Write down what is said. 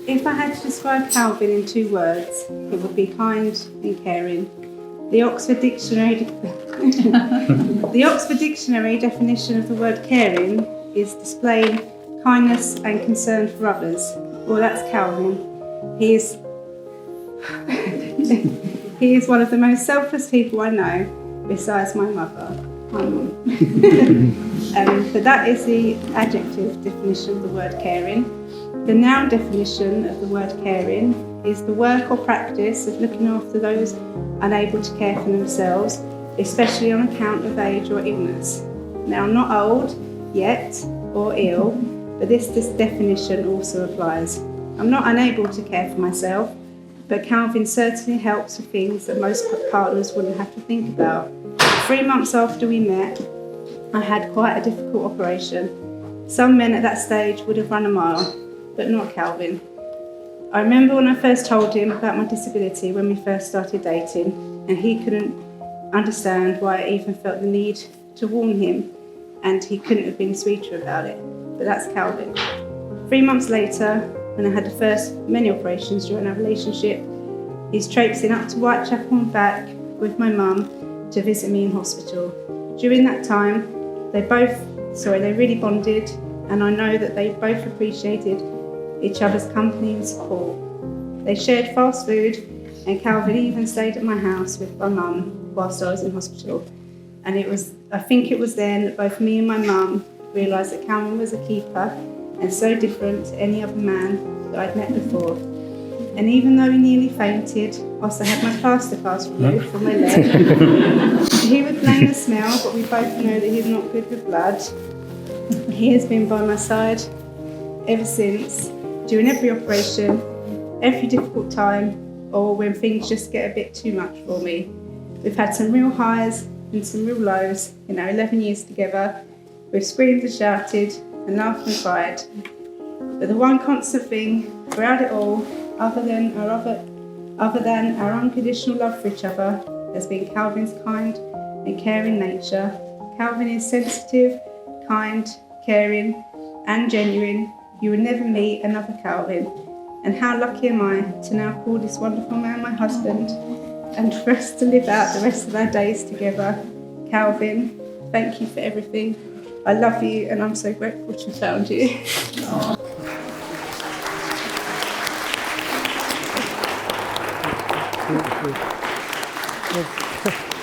If I had to describe Calvin in 2 words, it would be kind and caring. The Oxford Dictionary definition of the word caring is displaying kindness and concern for others. Well, that's Calvin. He is one of the most selfless people I know, besides my mother, my mum. But that is the adjective definition of the word caring. The noun definition of the word caring is the work or practice of looking after those unable to care for themselves, especially on account of age or illness. Now, I'm not old yet or ill, but this definition also applies. I'm not unable to care for myself, but Calvin certainly helps with things that most partners wouldn't have to think about. 3 months after we met, I had quite a difficult operation. Some men at that stage would have run a mile, but not Calvin. I remember when I first told him about my disability when we first started dating, and he couldn't understand why I even felt the need to warn him, and he couldn't have been sweeter about it. But that's Calvin. 3 months later, when I had the first many operations during our relationship, he's traipsing up to Whitechapel and back with my mum to visit me in hospital. During that time, they really bonded, and I know that they both appreciated each other's company and support. They shared fast food, and Calvin even stayed at my house with my mum whilst I was in hospital. And I think it was then that both me and my mum realised that Calvin was a keeper and so different to any other man that I'd met before. And even though he nearly fainted whilst I had my plaster cast removed from my leg, he would blame the smell, but we both know that he's not good with blood. He has been by my side ever since, during every operation, every difficult time, or when things just get a bit too much for me. We've had some real highs and some real lows in our 11 years together. We've screamed and shouted and laughed and cried. But the one constant thing throughout it all, other than our unconditional love for each other, has been Calvin's kind and caring nature. Calvin is sensitive, kind, caring, and genuine. You will never meet another Calvin. And how lucky am I to now call this wonderful man my husband, and for us to live out the rest of our days together. Calvin, thank you for everything. I love you, and I'm so grateful to have found you. Thank you.